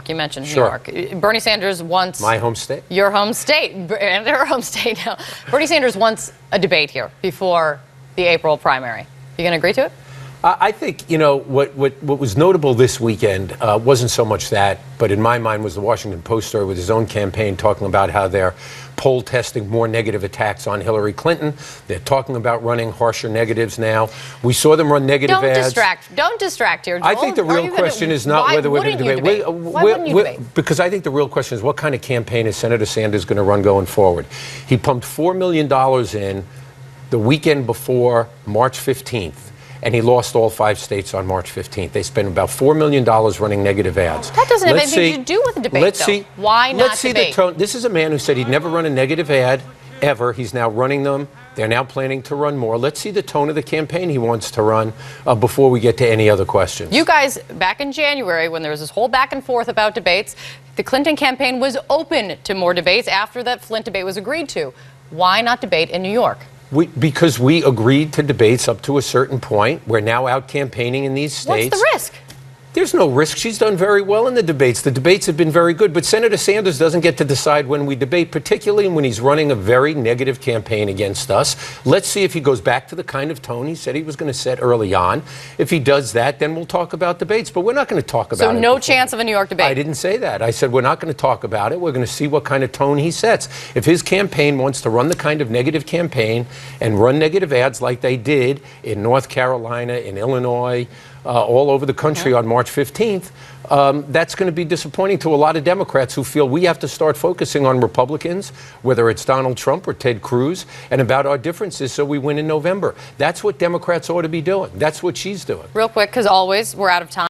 You mentioned New Sure. York. Bernie Sanders wants... My home state. Your home state, and her home state now. Bernie Sanders wants a debate here before the April primary. You going to agree to it? I think, what was notable this weekend wasn't so much that, but in my mind was the Washington Post story with his own campaign talking about how they're poll testing more negative attacks on Hillary Clinton. They're talking about running harsher negatives now. We saw them run negative ads. Don't distract here, Joel. I think the real question is not whether we're going to debate. Why wouldn't you debate? Because I think the real question is what kind of campaign is Senator Sanders going to run going forward? He pumped $4 million in the weekend before March 15th. And he lost all 5 states on March 15th. They spent about $4 million running negative ads. That doesn't have anything to do with the debate, though. Why not Let's see debate? the tone. This is a man who said he'd never run a negative ad, ever. He's now running them. They're now planning to run more. Let's see the tone of the campaign he wants to run before we get to any other questions. You guys, back in January, when there was this whole back and forth about debates, the Clinton campaign was open to more debates after that Flint debate was agreed to. Why not debate in New York? Because we agreed to debates up to a certain point. We're now out campaigning in these states. What's the risk? There's no risk. She's done very well in the debates. The debates have been very good. But Senator Sanders doesn't get to decide when we debate, particularly when he's running a very negative campaign against us. Let's see if he goes back to the kind of tone he said he was going to set early on. If he does that, then we'll talk about debates. But we're not going to talk about it. So no chance of a New York debate? I didn't say that. I said we're not going to talk about it. We're going to see what kind of tone he sets. If his campaign wants to run the kind of negative campaign and run negative ads like they did in North Carolina, in Illinois, all over the country on March 15th, that's going to be disappointing to a lot of Democrats who feel we have to start focusing on Republicans, whether it's Donald Trump or Ted Cruz, and about our differences so we win in November. That's what Democrats ought to be doing. That's what she's doing. Real quick, because always we're out of time.